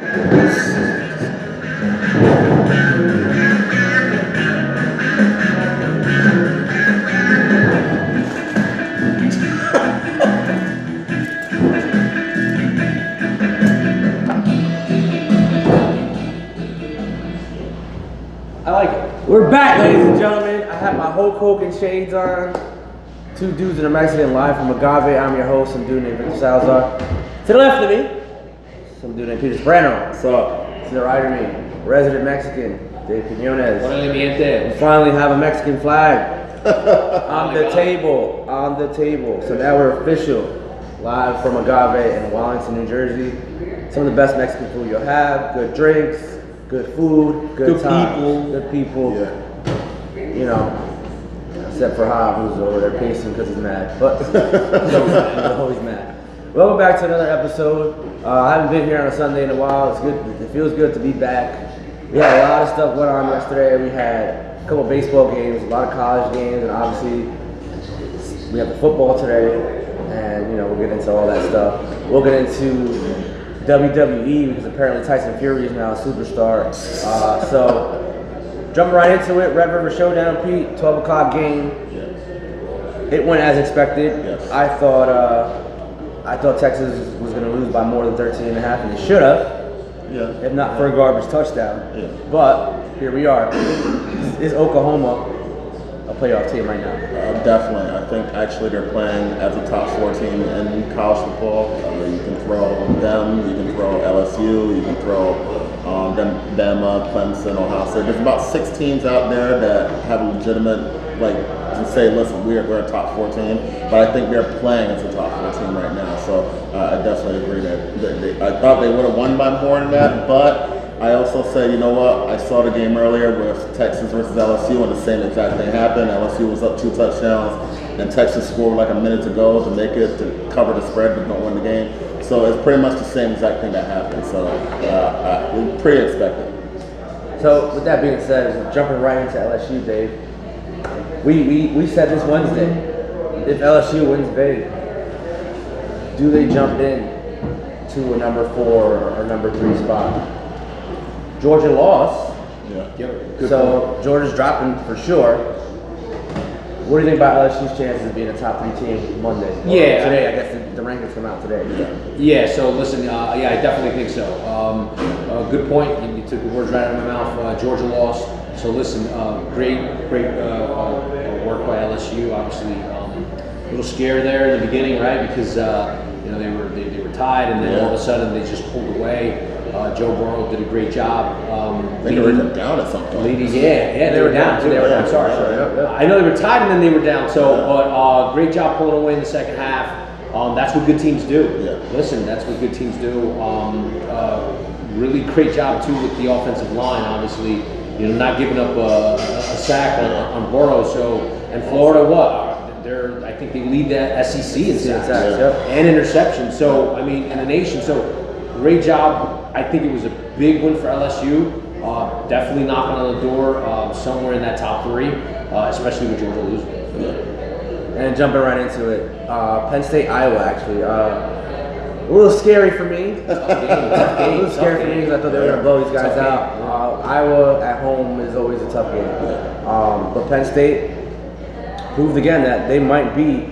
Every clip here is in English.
I like it. We're back, ladies and gentlemen. I have my Hulk Hogan shades on. Two dudes and a Mexican live from Agave. I'm your host, some dude named Victor Salazar. To the left of me, some dude named Peter Soprano. What's up? To the right of me, resident Mexican, Dave Quinones. We finally have a Mexican flag on the table. On the table. So now we're official. Live from Agave in Wallington, New Jersey. Some of the best Mexican food you'll have. Good drinks. Good food, good times, good people. Yeah. You know, except for Hav, who's over there pacing because he's mad. But he's always mad. Welcome back to another episode. I haven't been here on a Sunday in a while. It's good. It feels good to be back. We had a lot of stuff went on yesterday. We had a couple of baseball games, a lot of college games, and obviously we have the football today. And you know, we'll get into all that stuff. We'll get into WWE because apparently Tyson Fury is now a superstar. So jumping right into it, Red River Showdown, Pete, 12 o'clock game. Yeah. It went as expected. Yes. I thought Texas was going to lose by more than 13.5, and they should have. Yeah. If not for a garbage touchdown. Yeah. But here we are. Is Oklahoma a playoff team right now? Definitely. I think actually they're playing as a top 4 team in college football. You can throw them, you can throw LSU, you can throw Bama, Clemson, Ohio State. There's about 6 teams out there that have a legitimate, to say, listen, we're a top 4 team. But I think they're playing as a top 4 team right now. So I definitely agree that I thought they would have won by more than that, but I also say, you know what, I saw the game earlier with Texas versus LSU and the same exact thing happened. LSU was up 2 touchdowns and Texas scored like a minute to go to make it, to cover the spread but don't win the game. So it's pretty much the same exact thing that happened. So we pretty expected. So with that being said, jumping right into LSU, Dave, we said this Wednesday, if LSU wins big, do they jump in to a number 4 or number 3 spot? Georgia lost, so Georgia's dropping for sure. What do you think about LSU's chances of being a top 3 team Monday? Yeah, today. I guess the rankings come out today. Yeah. So listen, I definitely think so. Good point. You took the words right out of my mouth. Georgia lost. So listen, great work by LSU. Obviously, a little scared there in the beginning, right? Because they were tied, and then all of a sudden they just pulled away. Joe Burrow did a great job. They were down at some point. They were down. They were down. Sorry. I know they were tied and then they were down. So, but great job pulling away in the second half. That's what good teams do. Yeah. Listen, that's what good teams do. Really great job too with the offensive line. Obviously, not giving up a sack on Burrow. So, and Florida, I think they lead the SEC in sacks and interceptions. So, I mean, in the nation. So, great job. I think it was a big win for LSU. Definitely knocking on the door somewhere in that top 3, especially with Georgia losing. Yeah. And jumping right into it, Penn State, Iowa, actually. A little scary for me. A little scary for me because I thought they were going to blow these guys out. Iowa at home is always a tough game. But Penn State proved again that they might be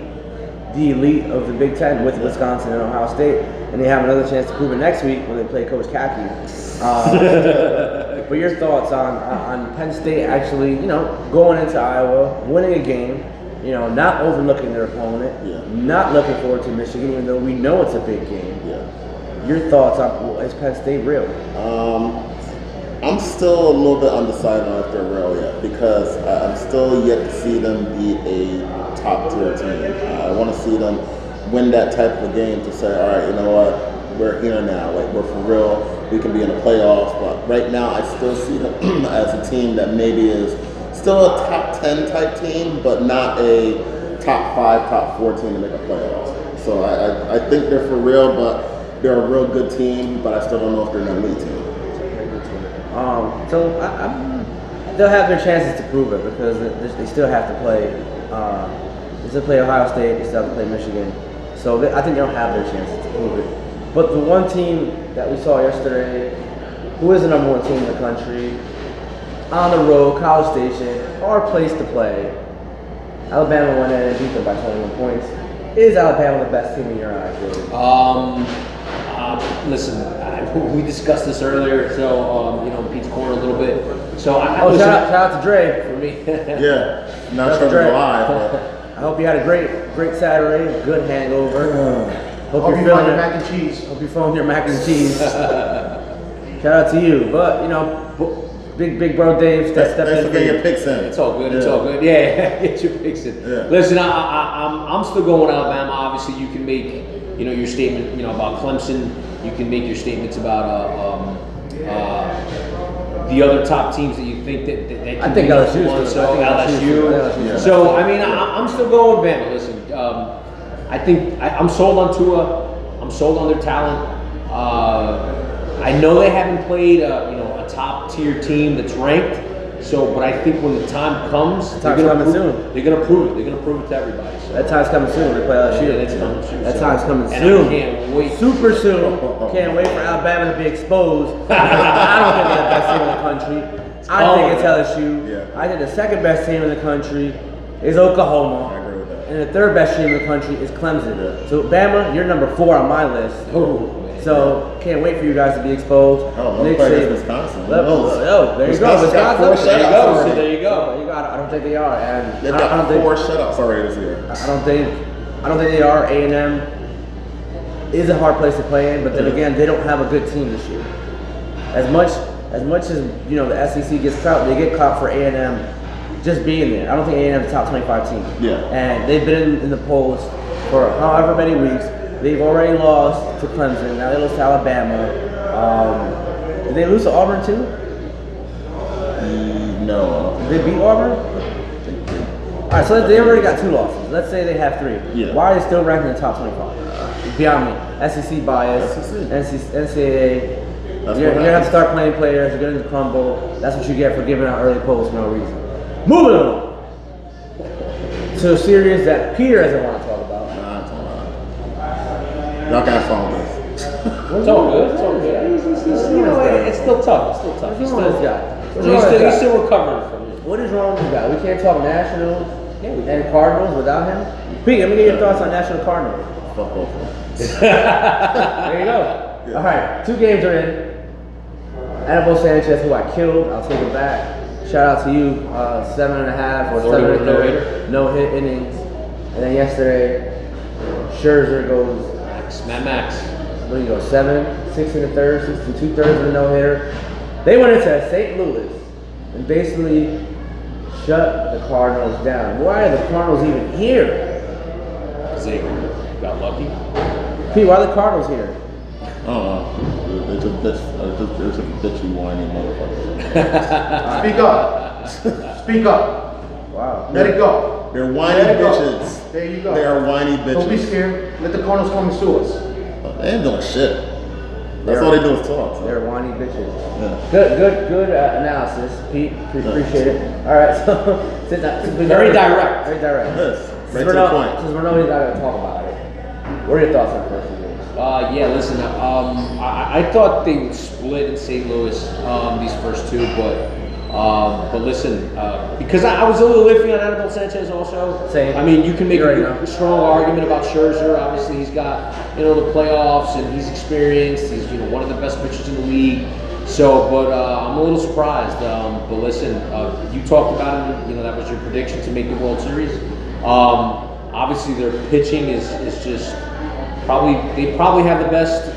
the elite of the Big Ten with Wisconsin and Ohio State. And they have another chance to prove it next week when they play Coach Kaki. But your thoughts on Penn State actually, going into Iowa, winning a game, not overlooking their opponent, not looking forward to Michigan, even though we know it's a big game. Yeah. Your thoughts on, is Penn State real? I'm still a little bit undecided on if they're real yet because I'm still yet to see them be a top tier team. I want to see them win that type of a game to say, all right, you know what, we're here now, we're for real, we can be in the playoffs. But right now I still see them as a team that maybe is still a top 10 type team, but not a top 5, top 4 team to make a playoffs. So I think they're for real, but they're a real good team, but I still don't know if they're an elite team. So they'll have their chances to prove it because they still have to play. They still play Ohio State. They still have to play Michigan. So I think they'll have their chances to prove it. But the one team that we saw yesterday, who is the number one team in the country, on the road, College Station, our place to play. Alabama went in and beat them by 21 points. Is Alabama the best team in your eyes, really? Listen, we discussed this earlier, so Pete's corner a little bit. So shout out to Dre for me. Yeah, not sure to live. I hope you had a great Saturday, good hangover. Hope you're feeling your mac and cheese. Hope you're feeling your mac and cheese. Shout out to you, but Big bro Dave, thanks for getting your picks in. It's all good. It's all good. Yeah, get your picks in. Yeah. Listen, I'm still going Alabama. Obviously, you can make your statement about Clemson. You can make your statements about the other top teams that you think that can. I think LSU. LSU. So I mean, I'm still going with Bama. Listen, I'm sold on Tua. I'm sold on their talent. I know they haven't played a top tier team that's ranked. So, but I think when the time comes, they're gonna prove it. They're gonna prove it to everybody. So. That time's coming soon. They play LSU. Yeah, that's coming soon. That time's coming and soon. I can't wait. Super soon. Can't wait for Alabama to be exposed. I don't think they're the best team in the country. I think it's LSU. Yeah. I think the second best team in the country is Oklahoma. I agree with that. And the third best team in the country is Clemson. Yeah. So Bama, you're number 4 on my list. Oh, so can't wait for you guys to be exposed. Oh, let's play against Wisconsin. There you go. Wisconsin got 4 shutouts. There you go. I don't think they are. And They've got 4 shutouts already this year. I don't think they are. A&M is a hard place to play in, but then again, they don't have a good team this year. As much as the SEC gets clout, they get clout for A&M just being there. I don't think A&M is a top 25 team. Yeah. And they've been in the polls for however many weeks. They've already lost to Clemson. Now they lost to Alabama. Did they lose to Auburn too? No. Did they beat Auburn? All right, so they already got 2 losses. Let's say they have 3. Yeah. Why are they still ranked in the top 25? Beyond me. SEC bias, NCAA. You're going to have to start playing players. You're going to crumble. That's what you get for giving out early polls for no reason. Moving on to a series that Peter doesn't want to talk about. Y'all got fun with this. It's all good. It's all good. It's still tough. What's wrong with this guy? He's still recovering from it. What is wrong with this guy? We can't talk Nationals and Cardinals without him. Pete, let me get your thoughts on National Cardinals. Fuck off. There you go. Yeah. All right, 2 games are in. Anibal Sanchez, who I killed, I'll take it back. Shout out to you, 7.5 or 7 1/3 no-hit innings. And then yesterday, Scherzer goes Max. What do you go? 7, 6 1/3, 6 2/3 with a no-hitter. They went into St. Louis and basically shut the Cardinals down. Why are the Cardinals even here? Because they got lucky. Pete, why are the Cardinals here? They're just bitchy, whiny motherfuckers. Speak up. Wow. Let it go. They're whiny bitches. There you go. They are whiny bitches. Don't be scared. Let the Cardinals come and sue us. They ain't doing shit. That's all they do is talk. So. They're whiny bitches. Yeah. Good analysis, Pete. Appreciate it. All right, so Very direct. Very direct. Yes. Since Right we're to the point. not going to talk about it, what are your thoughts on the first 2 games? Yeah, listen, I thought they would split in St. Louis these first 2, but listen, because I was a little iffy on Anibal Sanchez also. Same. I mean, you can make You're a strong argument about Scherzer. Obviously, he's got the playoffs and he's experienced. He's one of the best pitchers in the league. So, but I'm a little surprised. But listen, you talked about it. That was your prediction to make the World Series. Obviously, their pitching is just they probably have the best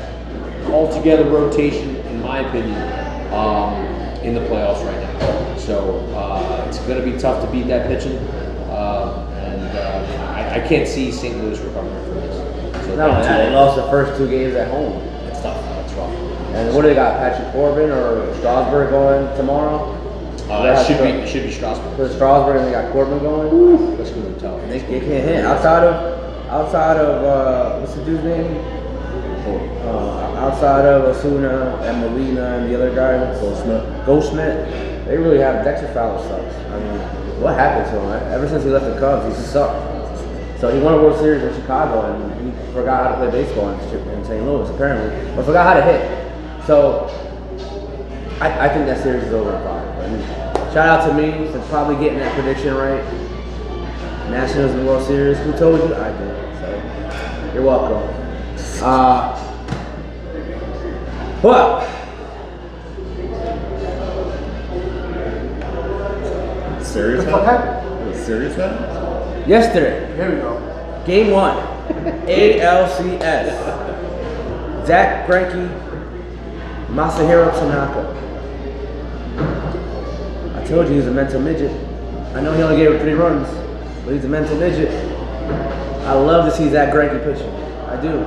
altogether rotation, in my opinion, in the playoffs right now. So it's going to be tough to beat that pitching, and I can't see St. Louis recovering from this. So No, they lost the first 2 games at home. it's tough. It's rough. And what do they got? Patrick Corbin or Strasburg going tomorrow? It should be Strasburg. So Strasburg and they got Corbin going. That's going to be tough. They can't hit outside of what's the dude's name? Outside of Osuna and Molina and the other guy, Goldschmidt. They really have Dexter Fowler sucks. I mean, what happened to him? Ever since he left the Cubs, he sucked. So he won a World Series in Chicago, and he forgot how to play baseball in St. Louis, apparently, but forgot how to hit. So I think that series is over in 5. And shout out to me for probably getting that prediction right. Nationals and World Series. Who told you? I did. So you're welcome. But Serious What man? happened? Serious man? yesterday, Here we go. Game 1, ALCS. Zach Greinke, Masahiro Tanaka. I told you he's a mental midget. I know he only gave up 3 runs, but he's a mental midget. I love to see Zach Greinke pitching. I do,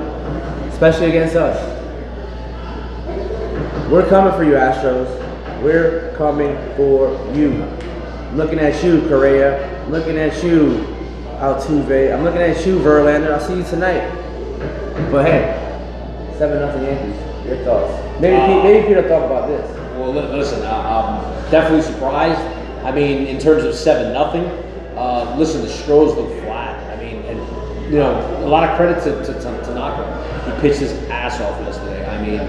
especially against us. We're coming for you, Astros. We're coming for you. I'm looking at you, Correa. I'm looking at you, Altuve. I'm looking at you, Verlander. I'll see you tonight. But hey, 7-0 Yankees. Your thoughts? Maybe Peter talk about this. Well, listen, I'm definitely surprised. I mean, in terms of 7-0, listen, the Stros look flat. I mean, and you know, a lot of credit to Tanaka. He pitched his ass off yesterday. I mean,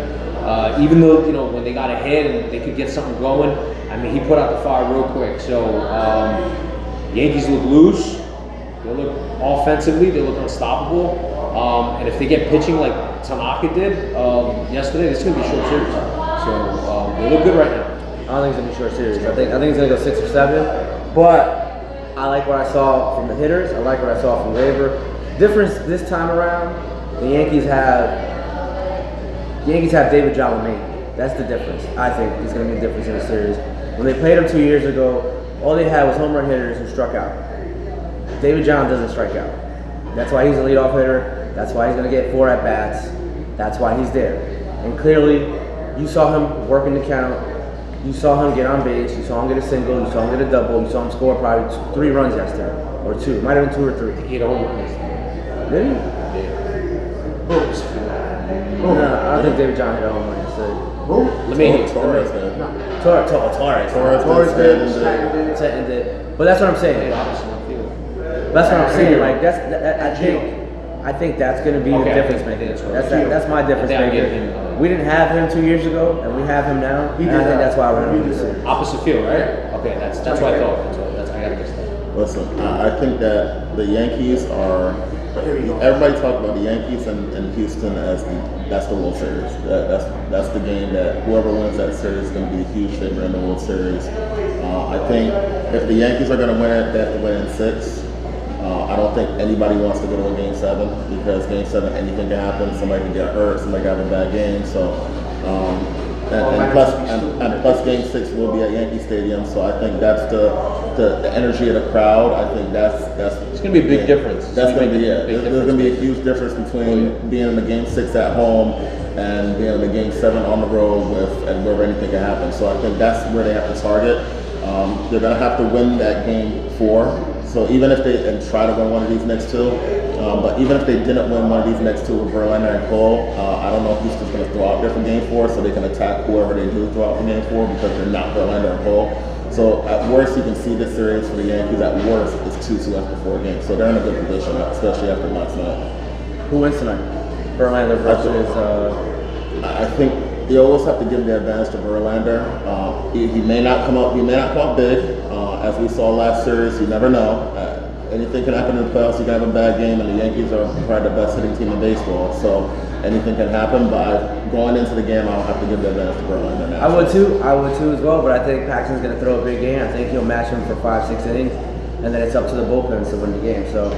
even though when they got ahead and they could get something going, I mean, he put out the fire real quick. So Yankees look loose. They look offensively. They look unstoppable. And if they get pitching like Tanaka did yesterday, it's going to be a short series. So they look good right now. I don't think it's gonna be a short series. I think it's gonna go 6 or 7. But I like what I saw from the hitters. I like what I saw from Labor. Difference this time around, the Yankees have David Jalamain. That's the difference. I think it's gonna be a difference in the series. When they played him 2 years ago, all they had was home run hitters who struck out. David John doesn't strike out. That's why he's a leadoff hitter. That's why he's gonna get 4 at bats. That's why he's there. And clearly, you saw him working the count. You saw him get on base. You saw him get a single. You saw him get a double. You saw him score probably 3 runs yesterday, or 2. It might have been 2 or 3. He hit a home run yesterday. Did he? Yeah. No, I don't think David John hit a home run yesterday. Who? Let me Torres did. Torres did. Stanton did. But that's what I'm saying. That's what I'm saying. Like I think that's going to be the difference maker. That's my difference maker. We didn't have him 2 years ago, and we have him now. And I think that's why we're going to this series. Opposite field, right? Okay, that's what I thought. So I gotta guess that. Listen, I think that the Yankees are. Everybody talk about the Yankees and Houston as that's the World Series. That's the game that whoever wins that series is going to be a huge favorite in the World Series. I think if the Yankees are going to win it, they have to win in 6. I don't think anybody wants to go to a Game 7 because Game 7 anything can happen. Somebody can get hurt. Somebody can have a bad game. So and plus Game 6 will be at Yankee Stadium. So I think that's the energy of the crowd. I think that's it's gonna be a big difference. That's gonna be There's gonna be a huge difference between being in the Game 6 at home and being in the Game 7 on the road and where anything can happen. So I think that's where they have to target. They're gonna have to win that Game 4. So even if they try to win one of these next 2, but even if they didn't win one of these next 2 with Verlander and Cole, I don't know if Houston's going to throw out different Game 4 so they can attack whoever they do throw out in Game 4 because they're not Verlander and Cole. So at worst, you can see this series for the Yankees. At worst, it's 2-2 after 4 games. So they're in a good position, especially after last night. Who wins tonight? Verlander versus. I think you always have to give the advantage to Verlander. He may not come up. He may not come up big. As we saw last series, you never know. Anything can happen in the playoffs. You can have a bad game, and the Yankees are probably the best hitting team in baseball. So anything can happen. But going into the game, I'll have to give the advantage to Verlander. I would too as well. But I think Paxton's going to throw a big game. I think he'll match him for 5-6 innings, and then it's up to the bullpens to win the game. So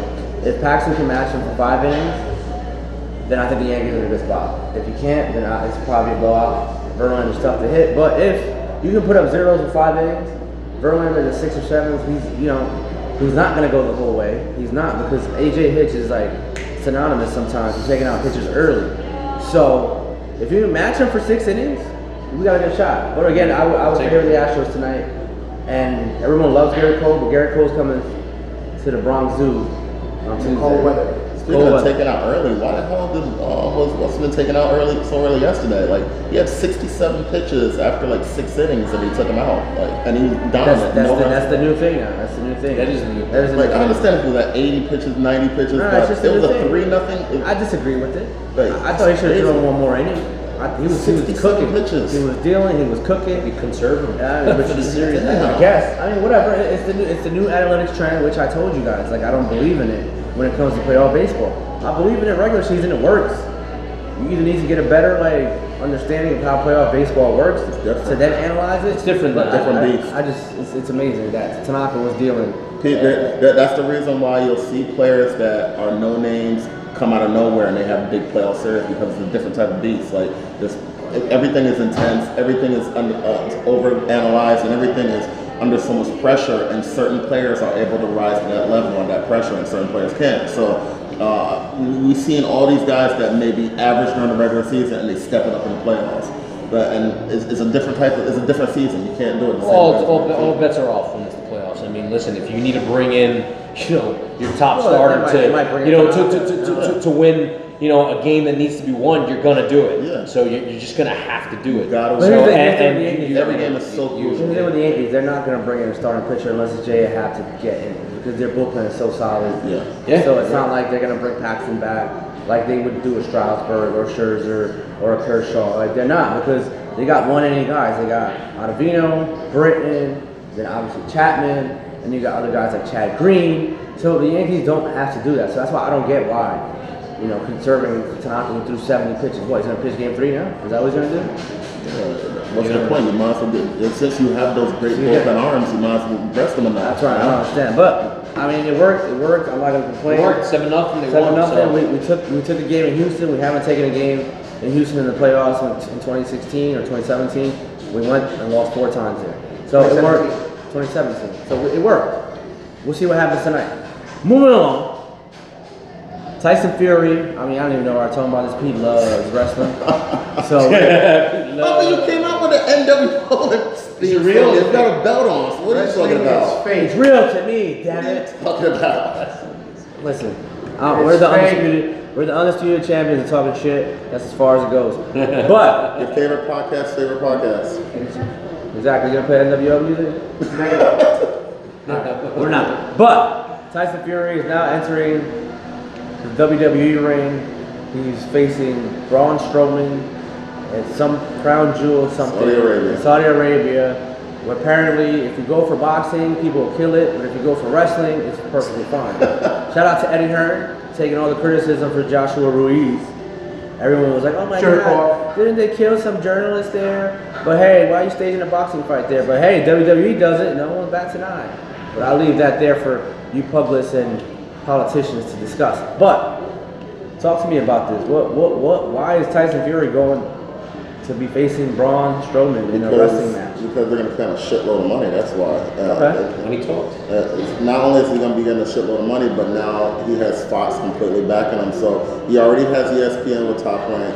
if Paxton can match him for 5 innings, then I think the Yankees are in a good spot. If he can't, then it's probably a blowout. Verlander's tough to hit. But if you can put up zeros in 5 innings, Verlander the 6 or 7, he's not going to go the whole way. He's not, because AJ Hitch is like synonymous sometimes with taking out pitchers early. So if you match him for 6 innings, we got a good shot. But again, I was here with the Astros tonight, and everyone loves Garrett Cole, but Garrett Cole's coming to the Bronx Zoo on Tuesday. Cold weather. It's Speaking of taken out early, why the hell was Westman taken out so early yesterday? Like he had 67 pitches after like 6 innings, and he took him out. Like, and he was dominant. That's the new thing now. That's the new thing. That is the new thing. Like I understand if it was at 80 pitches, 90 pitches, no, but it was a 3-0. I disagree with it. Like, I thought he should have thrown one more inning. He was cooking. Pitches. He was dealing. He was cooking. Be conservative. For the series. I guess. I mean, whatever. It's the new analytics trend, which I told you guys. Like I don't believe in it when it comes to playoff baseball. I believe in it regular season. It works. You either need to get a better understanding of how playoff baseball works to then analyze it. It's different. Different beast. It's amazing that Tanaka was dealing. That's the reason why you'll see players that are no names come out of nowhere and they have big playoff series because it's a different type of beast. Like this, everything is intense, everything is over analyzed, and everything is under so much pressure. And certain players are able to rise to that level on that pressure, and certain players can't. So we've seen all these guys that may be average during the regular season and they step it up in the playoffs. And it's a different it's a different season. You can't do it the same way. All bets are off when it's the playoffs. I mean, listen, if you need to bring in, your top starter to win, a game that needs to be won, you're gonna do it. Yeah. So you're just gonna have to do it. Every game is so crucial. Here's the thing with the Yankees, they're not gonna bring in a starting pitcher unless it's Jay have to get in because their bullpen is so solid. Yeah. So it's not like they're gonna bring Paxton back like they would do a Strasburg or Scherzer or a Kershaw. Like they're not because they got 1 inning guys. They got Ottavino, Britton, then obviously Chapman, and you got other guys like Chad Green. So the Yankees don't have to do that. So that's why I don't get why, conserving Tanaka through 70 pitches. What, he's gonna pitch game 3 now? Is that what he's gonna do? What's the point? You might as well do. Since you have those great bullpen arms, you might as well rest them enough. That's right. I don't understand, but I mean, it worked. I'm not gonna complain. It worked 7-0. They 7-0. won. We took a game in Houston. We haven't taken a game in Houston in the playoffs in 2016 or 2017. We went and lost 4 times there. So it worked. 2017. So it worked. We'll see what happens tonight. Moving along. Tyson Fury. I mean, I don't even know what I'm talking about. This Pete loves wrestling. So. You came out with an NWO. Is it real? It's got a belt on. So what are you talking about? It's real to me, damn it. Talking about. Listen, we're the undisputed champions of talking shit. That's as far as it goes. But Your favorite podcast. exactly, you gonna play NWO music? We're not. But Tyson Fury is now entering the WWE ring. He's facing Braun Strowman and some crown jewel, something. Saudi Arabia. Where apparently, if you go for boxing, people will kill it, but if you go for wrestling, it's perfectly fine. Shout out to Eddie Hearn, taking all the criticism for Joshua Ruiz. Everyone was like, oh my God, didn't they kill some journalist there? But hey, why are you staging a boxing fight there? But hey, WWE does it, no one bats an eye. But I'll leave that there for you publicists and politicians to discuss. But, talk to me about this. Why is Tyson Fury going to be facing Braun Strowman in a wrestling match? Because they're going to spend a shitload of money, that's why. Money talks. Not only is he going to be getting a shitload of money, but now he has Fox completely backing him. So he already has ESPN with Top Rank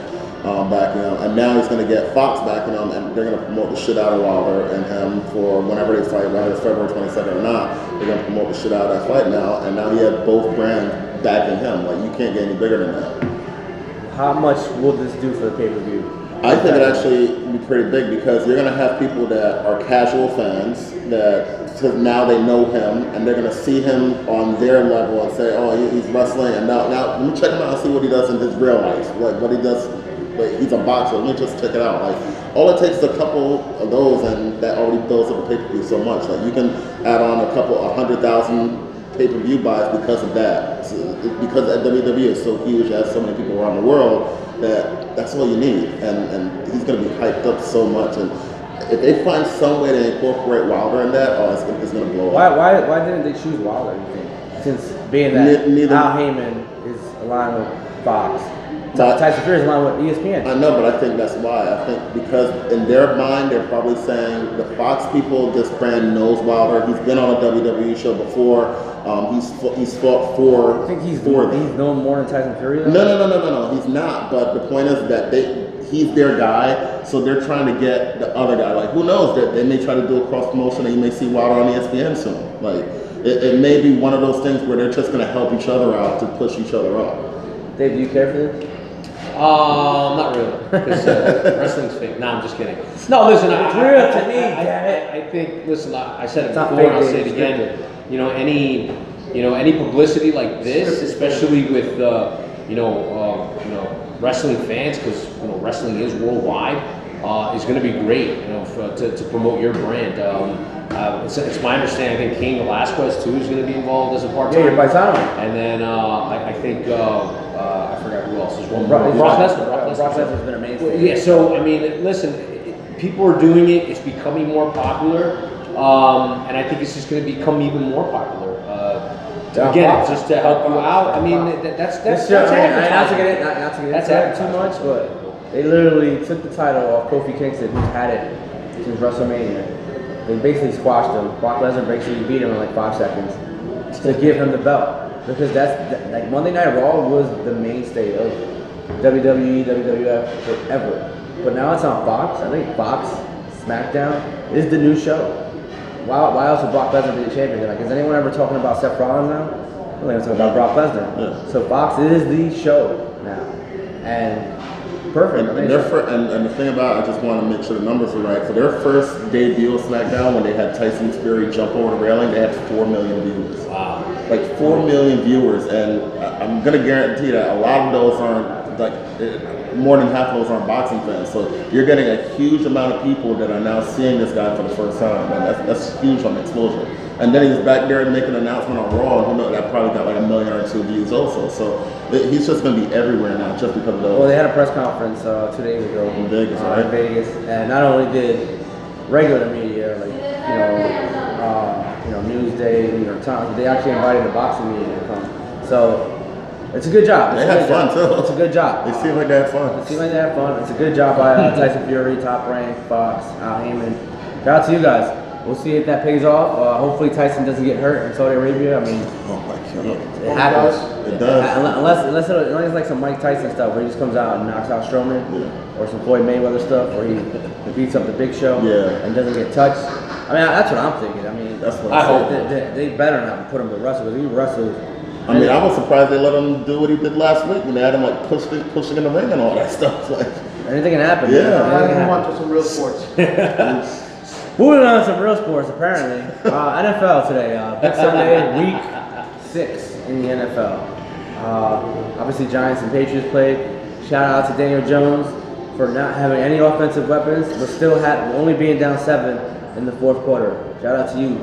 backing him, and now he's going to get Fox backing him, and they're going to promote the shit out of Wilder and him for whenever they fight, whether it's February 22nd or not. They're going to promote the shit out of that fight now, and now he has both brands backing him. Like, you can't get any bigger than that. How much will this do for the pay-per-view? I think it actually will be pretty big because you're going to have people that are casual fans that now they know him and they're going to see him on their level and say, oh, he's wrestling, and now let me check him out and see what he does in his real life, like what he does. Like, he's a boxer. Let me just check it out. Like, all it takes is a couple of those, and that already builds up a pay-per-view so much. Like, you can add on a couple 100,000 pay-per-view buys because of that. Because WWE is so huge, has so many people around the world, that's all you need. And he's going to be hyped up so much. And if they find some way to incorporate Wilder in that, it's going to blow up. Why didn't they choose Wilder, you think? Since being that Al Heyman is aligned with Fox. Tyson Fury is aligned with ESPN. I know, but I think that's why. I think because in their mind, they're probably saying the Fox people, this brand knows Wilder. He's been on a WWE show before. He's fought for. I think he's known more than Tyson Fury. No. He's not. But the point is that he's their guy, so they're trying to get the other guy. Like, who knows, that they may try to do a cross promotion, and you may see Wilder on ESPN soon. Like, it may be one of those things where they're just going to help each other out to push each other up. Dave, do you care for this? Not really, because wrestling's fake. No, I'm just kidding. No, listen, It's real to me, damn it. I think, listen, I said it It's not before, and I'll fake, say it Dave, again. it's Any publicity like this, especially with wrestling fans, because wrestling is worldwide, is going to be great. To promote your brand. It's my understanding. I think Cain Velasquez too is going to be involved as a part-time. Yeah, you're Paisano. And then I think I forgot who else. There's one more. Brock Lesnar. Brock Lesnar's been amazing. Yeah. So I mean, listen, people are doing it. It's becoming more popular, and I think it's just going to become even more popular. Again, just to help you out. I mean, that's advertising. Not to get it too much, but they literally took the title off Kofi Kingston, who's had it since WrestleMania. They basically squashed him. Brock Lesnar basically beat him in like 5 seconds to give him the belt, because like Monday Night Raw was the mainstay of WWE, WWF forever. But now it's on Fox. I think Fox SmackDown is the new show. Why else would Brock Lesnar be the champion? Like, is anyone ever talking about Seth Rollins now? We're talking about Brock Lesnar. Yeah. So Fox is the show now, and perfect. And the thing about it, I just want to make sure the numbers are right. For their first debut of SmackDown, when they had Tyson Fury jump over the railing, they had 4 million viewers. Wow. Like 4 million viewers, and I'm gonna guarantee that a lot of those aren't more than half of those aren't boxing fans. So you're getting a huge amount of people that are now seeing this guy for the first time, and that's huge on exposure. And then he's back there making an announcement on Raw, and who knows, that probably got like 1 million or 2 views also. So he's just going to be everywhere now, just because of those. Well, they had a press conference 2 days ago In Vegas, right? In Vegas, and not only did regular media, like Newsday, New York Times, but they actually invited the boxing media to come. So it's a good job. They had fun too. It's a good job. They seem like they had fun. It seems like they had fun. It's a good job by Tyson Fury, Top Rank, Fox, Al Heyman. Shout out to you guys. We'll see if that pays off. Hopefully Tyson doesn't get hurt in Saudi Arabia. I mean, Oh my God. it happens. It does. Unless it's like some Mike Tyson stuff where he just comes out and knocks out Strowman, or some Floyd Mayweather stuff where he beats up the Big Show and doesn't get touched. I mean, that's what I'm thinking. I mean, That's what I hope. they better not put him to wrestle, because he wrestles. I mean, I was surprised they let him do what he did last week when they had him like pushing in the ring and all that stuff. Like, Anything can happen. Yeah. man. I Anything can didn't happen. want to some real sports. Moving on to some real sports, apparently. NFL today, Big Sunday, week 6 in the NFL. Obviously, Giants and Patriots played. Shout out to Daniel Jones for not having any offensive weapons, but still only being down 7 in the 4th quarter. Shout out to you,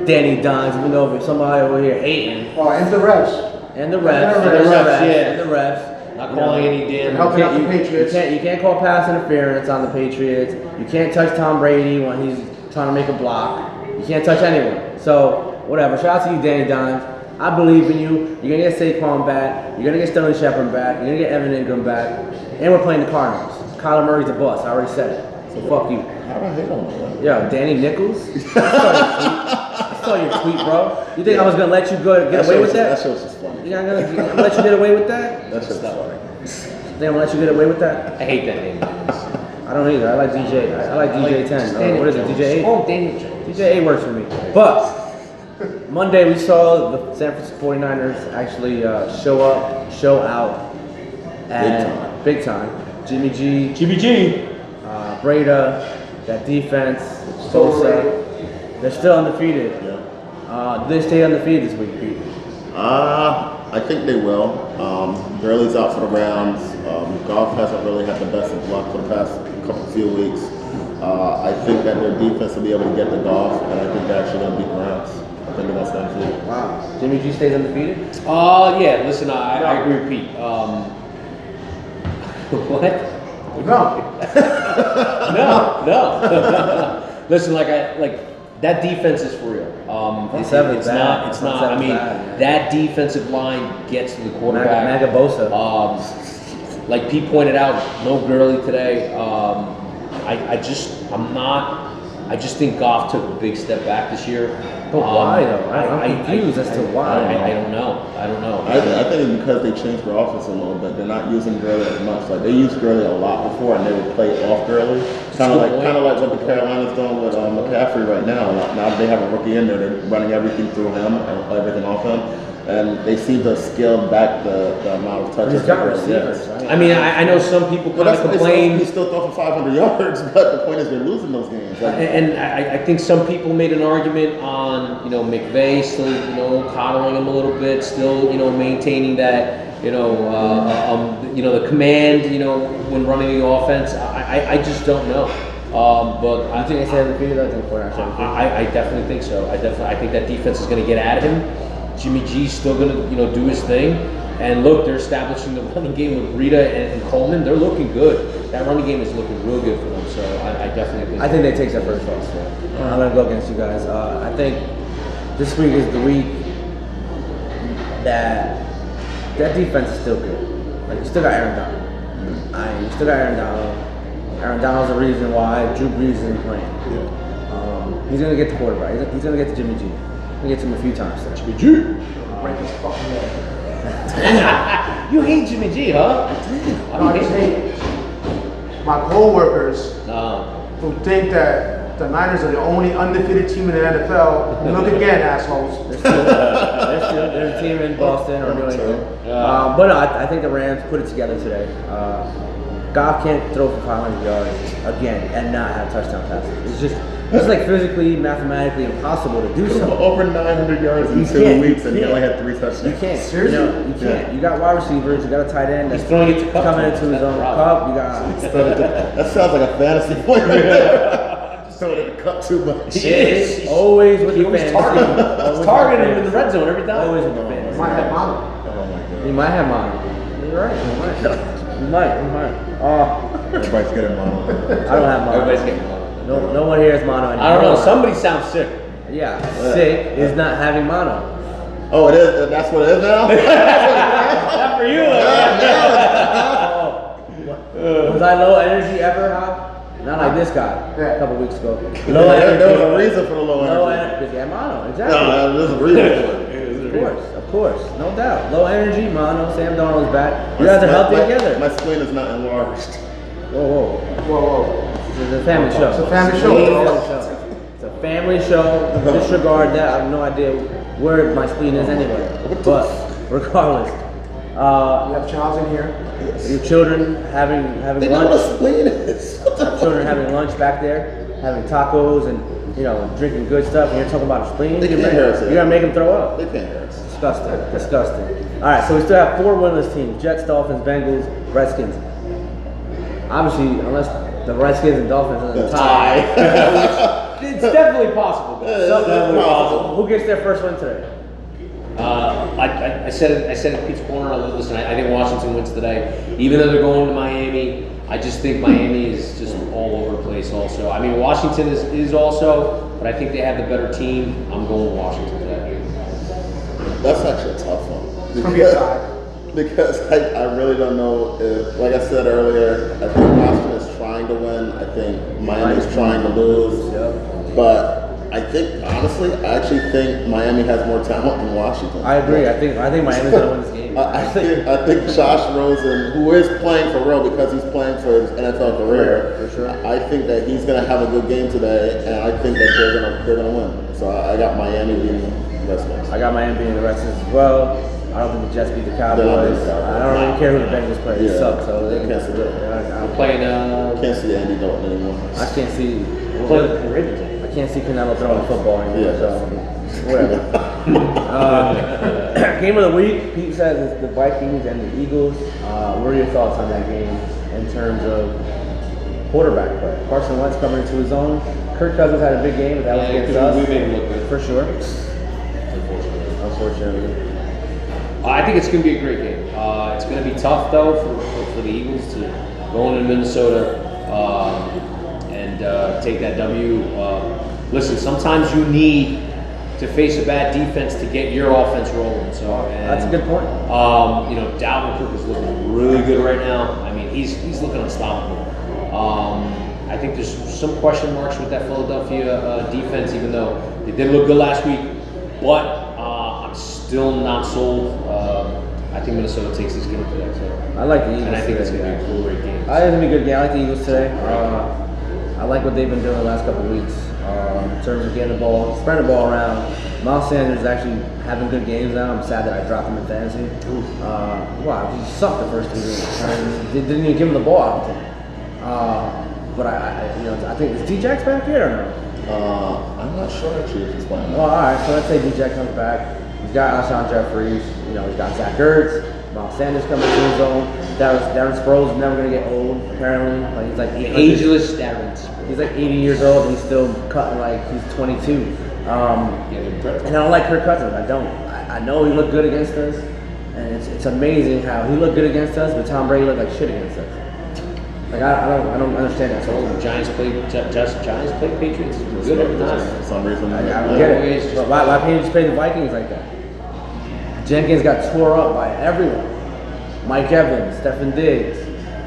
Danny Dimes, even though if somebody over here hating. Oh, and the refs. And the refs. And the refs. Not calling any damn. Helping out the Patriots. You can't call pass interference on the Patriots. You can't touch Tom Brady when he's trying to make a block. You can't touch anyone. So, whatever. Shout out to you, Danny Dimes. I believe in you. You're going to get Saquon back. You're going to get Sterling Shepard back. You're going to get Evan Ingram back. And we're playing the Cardinals. Kyler Murray's the boss. I already said it. So, fuck you. I don't hate on that. Yo, Danny Nichols? I saw your tweet, bro. You think I was going to let you get away with that? That show's just funny. You think I'm going to let you get away with that? That show's funny. Think I'm going to let you get away with that? I hate that name. I don't either. I like DJ. I like DJ 10. What is it? DJ 8? Oh, Daniel Jones. DJ 8 works for me. But Monday we saw the San Francisco 49ers actually show out, and big time. Jimmy G, GBG. Breda, that defense, Sosa. They're still undefeated. Yeah. Do they stay undefeated this week, Pete? I think they will. Gurley's out for the Rams. Goff hasn't really had the best of luck for the past few weeks. I think that their defense will be able to get the Goff, and I think they're actually going to beat the Rams. I think that's undefeated. Wow. Jimmy G stays undefeated? Yeah. Listen, I agree with Pete. What? No. Listen, that defense is for real. It's not. I mean, that defensive line gets to the quarterback. Magabosa. Like Pete pointed out, no Gurley today. I just think Goff took a big step back this year. But why though? I'm confused as to why. I don't know. I think it's because they changed their offense a little bit. They're not using Gurley as much. Like they used Gurley a lot before, and they would play off Gurley. Kind of like what the Carolinas doing with McCaffrey right now. Now they have a rookie in there. They're running everything through him and everything off him. and they seem to scale back the amount of touches. He's got receivers, right? I mean, I know some people kind of complain. He still throw for 500 yards, but the point is they're losing those games. And I think some people made an argument on, McVay still, coddling him a little bit, still, maintaining that, the command, when running the offense. I just don't know. But I think they said the video I definitely think so. I think that defense is going to get at him. Jimmy G's still going to, do his thing. And look, they're establishing the running game with Rita and Coleman. They're looking good. That running game is looking real good for them. So I definitely think. I think they take that first loss. I'm gonna go against you guys. I think this week is the week that defense is still good. Like you still got Aaron Donald. You still got Aaron Donald. Aaron Donald's the reason why Drew Brees isn't playing. Yeah. He's gonna get the quarterback. He's gonna get to Jimmy G. He's gonna get to him a few times. Jimmy G. Break his fucking leg. You hate Jimmy G, huh? I just hate my co-workers who think that the Niners are the only undefeated team in the NFL. Look again, assholes. There's a team in Boston or New England. But no, I think the Rams put it together today. Goff can't throw for 500 yards again and not have touchdown passes. It's like physically, mathematically impossible to do so. Over 900 yards in 2 weeks, and he only had 3 touchdowns. You can't. Seriously? You can't. Yeah. You got wide receivers. You got a tight end that's throwing it to Cup coming into his own cup. You got. That sounds like a fantasy point right there. Just throwing it to Cup too much. He is. Always with the fantasy. He's targeting him in the red zone every time. Always with the fantasy. Might have mono. Oh my God. He might have mono. You're right. He might. Everybody's getting mono. I don't have mono. Everybody's getting mono. No one here has mono anymore. I don't know. Somebody sounds sick. Yeah, sick is not having mono. Oh, it is. That's what it is now. Not for you. Was I low energy ever, Hop? Not like this guy a couple weeks ago. Low There was a reason for the low energy. Low energy because he had mono. Exactly. No, there's a reason for it. Of course, no doubt. Low energy, mono. Sam Darnold's back. You guys are healthy together. My spleen is not enlarged. Whoa. It's a family show. It's a family show. It's a family show. Disregard that. I have no idea where my spleen is anyway. But regardless, You have Charles in here. your children having They know lunch. what a spleen is. Children having lunch back there, having tacos and drinking good stuff. And you're talking about a spleen. They You're can't hear us. gonna make them throw up. They can't hear us. Disgusting. All right, so we still have 4 winless teams: Jets, Dolphins, Bengals, Redskins. Obviously, unless the Redskins and Dolphins are in a tie. It's definitely possible. Definitely possible. Who gets their first win today? I said it Pete's Corner. Listen, I think Washington wins today. Even though they're going to Miami, I just think Miami is just all over the place also. I mean, Washington is also, but I think they have the better team. I'm going with Washington today. That's actually a tough one. It's gonna be a tie. Because I really don't know if, like I said earlier, I think Washington is trying to win. I think Miami is trying to lose. But I think, honestly, I actually think Miami has more talent than Washington. I agree. I think Miami's gonna win this game. I think Josh Rosen, who is playing for real because he's playing for his NFL career, For sure. I think that he's gonna have a good game today, and I think that they're gonna win. So I got Miami beating the Redskins. I got Miami beating the Redskins as well. I don't think the Jets beat the Cowboys. I don't really care who the Bengals play. They suck, so they can't can see it. I'm Playing Can't see Andy Dalton anymore. I can't see. playing the Ravens. I can't see Canelo throwing football anymore. Yeah. So whatever. Game of the week. Pete says it's the Vikings and the Eagles. What are your thoughts on that game in terms of quarterback play? Carson Wentz coming into his own. Kirk Cousins had a big game, but that was against us. We made him look good. For sure. Unfortunately. I think it's going to be a great game. It's going to be tough, though, for the Eagles to go into Minnesota and take that W. Listen, sometimes you need to face a bad defense to get your offense rolling. So That's a good point. Dalvin Cook is looking really good right now. I mean, he's looking unstoppable. I think there's some question marks with that Philadelphia defense, even though they did look good last week. But I'm still not sold. I think Minnesota takes this game today. So. I like the Eagles. And I think it's today, going to be a great game. I think it's going to be a good game. I like the Eagles today. I like what they've been doing the last couple of weeks in terms of getting the ball, spreading the ball around. Miles Sanders is actually having good games now. I'm sad that I dropped him in fantasy. Wow, he sucked the first 2 games. I mean, they didn't even give him the ball, I don't think. But I think is D-Jack's back here or no? I'm not sure actually if he's playing. Well, all right. So let's say D-Jack comes back. He's got Alshon Jeffries. He's got Zach Ertz. Miles Sanders coming to his own. Darren Sproles is never gonna get old. Apparently, like he's like ageless Darren Sproles. He's like 80 years old and he's still cutting like he's 22. And I don't like Kirk Cousins. I don't. I know he looked good against us, and it's amazing how he looked good against us, but Tom Brady looked like shit against us. Like I don't understand that. So the Giants played Patriots good every time. For some reason, I don't get it. But why can't you just play the Vikings like that? Jenkins got tore up by everyone. Mike Evans, Stephen Diggs.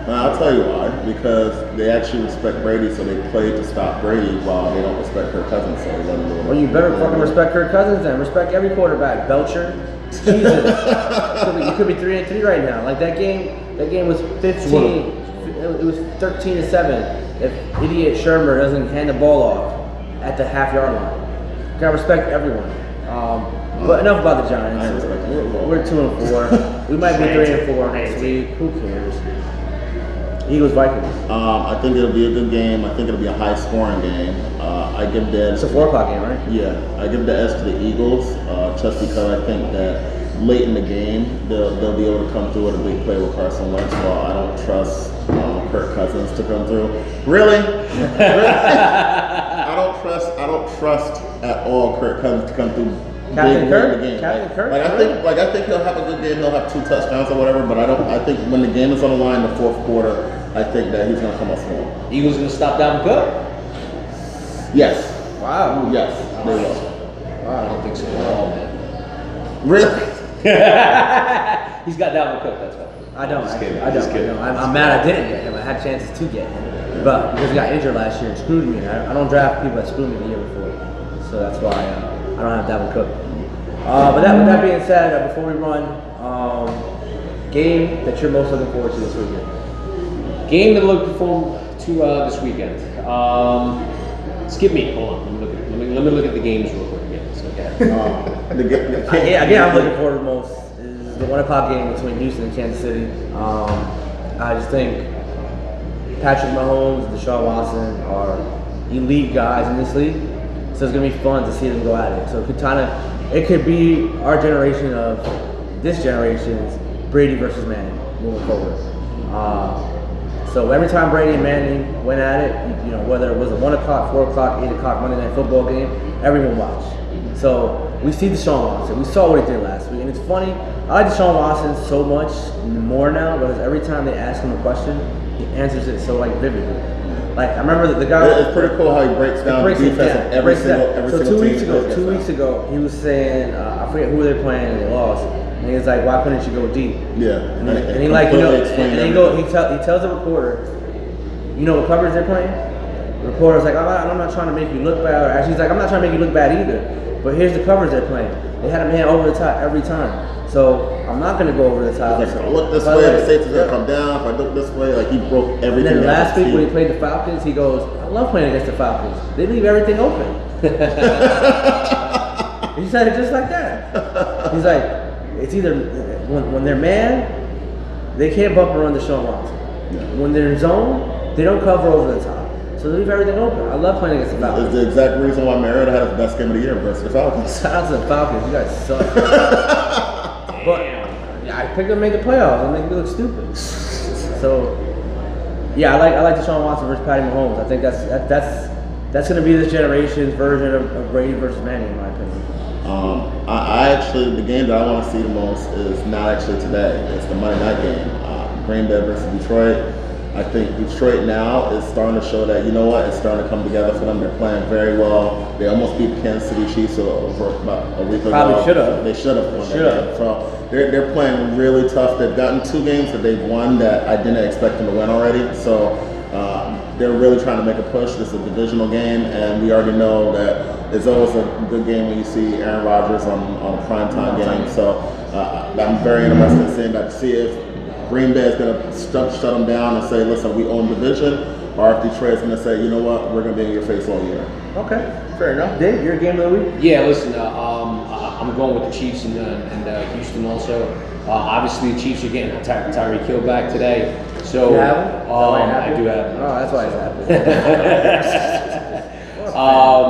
I'll tell you why. Because they actually respect Brady, so they played to stop Brady while they don't respect Kirk Cousins. So they let him do it. Well, you better fucking respect Kirk Cousins then. Respect every quarterback. Belcher. Jesus. You could be 3-3 right now. Like that game was 15. It was 13-7 if idiot Shermer doesn't hand the ball off at the half-yard line. Gotta respect everyone. But enough about the Giants. We're 2-4. We might be 3-4 next week. Who cares? Eagles Vikings. I think it'll be a good game. I think it'll be a high-scoring game. I give the edge. It's a 4 o'clock game, right? Yeah, I give the edge to the Eagles just because I think that late in the game they'll be able to come through with a big play with Carson Wentz. While I don't trust Kirk Cousins to come through. Really? I don't trust at all Kirk Cousins to come through. Captain Kirk? The game. Captain Kirk? I think he'll have a good game. He'll have 2 touchdowns or whatever. But I think when the game is on the line, the fourth quarter, I think that he's going to come up strong. Eagles going to stop Dalvin Cook? Yes. Wow. Yes. They will. I don't think so at all, man. Really? He's got Dalvin Cook. That's why. I don't. Just kidding. I don't. I'm mad I didn't get him. I had chances to get him, but because he got injured last year and screwed me. I don't draft people that screwed me the year before, so that's why I don't have Dalvin Cook. But with that being said, before we run, game that you're most looking forward to this weekend. Game that I'm looking forward to this weekend. Skip me. Hold on. Let me look at the games real quick again. So, okay. Again, I'm looking forward to most is the 1 o'clock game between Houston and Kansas City. I just think Patrick Mahomes and Deshaun Watson are elite guys in this league, so it's gonna be fun to see them go at it. So it could be our generation of this generation's Brady versus Manning moving forward. So every time Brady and Manning went at it, whether it was a 1 o'clock, 4 o'clock, 8 o'clock Monday Night Football game, everyone watched. So we see Deshaun Watson. We saw what he did last week, and it's funny. I like Deshaun Watson so much more now because every time they ask him a question, he answers it so vividly. Like I remember the guy. It's pretty cool how he breaks down the defense of every single team. 2 weeks ago, he was saying, I forget who they were playing, and they lost. And he was like, "Why couldn't you go deep?" Yeah, and he tells the reporter, "You know what coverage they're playing?" The reporter's like, "I'm not trying to make you look bad." Or actually, he's like, "I'm not trying to make you look bad either. But here's the coverage they're playing. They had a man over the top every time. So I'm not going to go over the top." Like, if I look this way, the safety's going to come down. If I look this way, he broke everything. And then last week when he played the Falcons, he goes, "I love playing against the Falcons. They leave everything open." He said it just like that. He's like, it's either when they're man, they can't bump and run Deshaun Watson. Yeah. When they're in zone, they don't cover over the top. So they leave everything open. I love playing against the Falcons. It's the exact reason why Mariota had his best game of the year versus the Falcons. Shout out to the Falcons. You guys suck. But I picked them to make the playoffs. I think they look stupid. So yeah, I like Deshaun Watson versus Patty Mahomes. I think that's going to be this generation's version of Brady versus Manning, in my opinion. I actually, the game that I want to see the most is not actually today. It's the Monday night game, Green Bay versus Detroit. I think Detroit now is starting to show that, it's starting to come together for them. They're playing very well. They almost beat the Kansas City Chiefs over about a week ago. Probably should have. They should have won that game. So they're playing really tough. They've gotten 2 games that they've won that I didn't expect them to win already. So they're really trying to make a push. This is a divisional game, and we already know that it's always a good game when you see Aaron Rodgers on a primetime game. So I'm very interested in seeing that, to see if Green Bay is going to shut them down and say, listen, we own division, or if Detroit's going to say, you know what, we're going to be in your face all year. Okay, fair enough. Dave, your game of the week? Yeah, listen, I'm going with the Chiefs and Houston also. Obviously, the Chiefs are getting Tyreek Hill back today. So You have him? I do have him. Oh, that's why it's happening.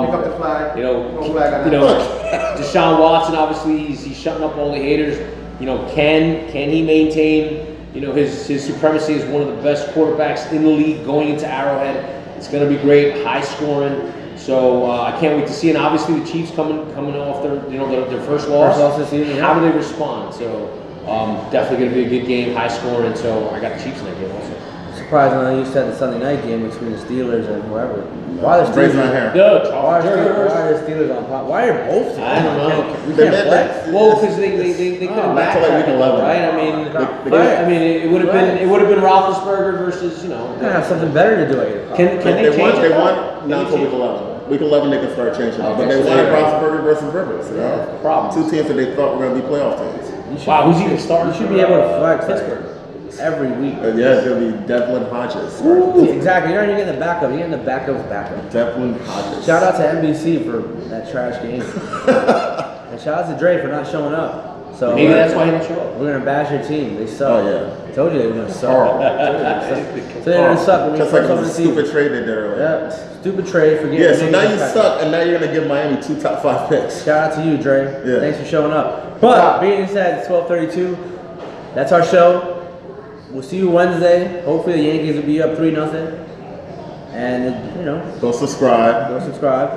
Pick up the flag. You know, No flag on you that. know, Deshaun Watson, obviously, he's shutting up all the haters. You know, can he maintain, you know, his supremacy as one of the best quarterbacks in the league going into Arrowhead? It's going to be great, high scoring. So I can't wait to see. And obviously, the Chiefs coming off their first loss. First loss this season, How yeah. do they respond? So definitely going to be a good game, high scoring. So I got the Chiefs in that game also. Surprisingly, you said the Sunday night game between the Steelers and whoever. Why are the Raise my Steelers? hair. Good. Why are the Steelers on top? Why are both? I don't know. We They can't meant flex. that- Well, because they couldn't Not till like backtrack week it, 11. right? I mean, Right. it would have been Roethlisberger versus, you know. We're gonna have something better to do at 8 o'clock. Can they They change won, it? they though? won Can not they until change week 11. Week 11 they can start changing it. Okay, But they so wanted there- Roethlisberger versus Rivers. You know? Problem. Two teams that they thought were going to be playoff teams. Wow, who's even starting? You should be able to flex Pittsburgh. every week. Yeah, it's going to be Devlin Hodges. Exactly. You're not even getting the backup. You're getting the backup's backup. Devlin Hodges. Shout out to NBC for that trash game. And shout out to Dre for not showing up. So Maybe that's why he didn't show up. we're gonna bash your team. They suck. Oh, yeah. Told you they were gonna suck. Horrible. So they're gonna suck when we Just like first it open was the a stupid season. trade they did earlier. Yeah, stupid trade. Forget. Yeah, so now you suck, and now you're going to give Miami 2 top 5 picks. Shout out to you, Dre. Yeah. Thanks for showing up. But being said, it's 12:32. That's our show. We'll see you Wednesday. Hopefully the Yankees will be up 3-0. And you know, Go subscribe go subscribe.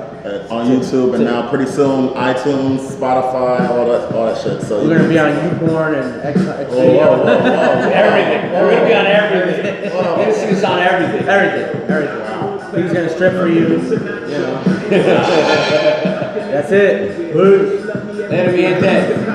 on YouTube, and now pretty soon iTunes, Spotify, all that shit. So We're gonna be on YouPorn and X. Everything. We're gonna be on everything. This is on everything. Everything. He's gonna strip for you. You know. That's it. Peace. Later, mi gente.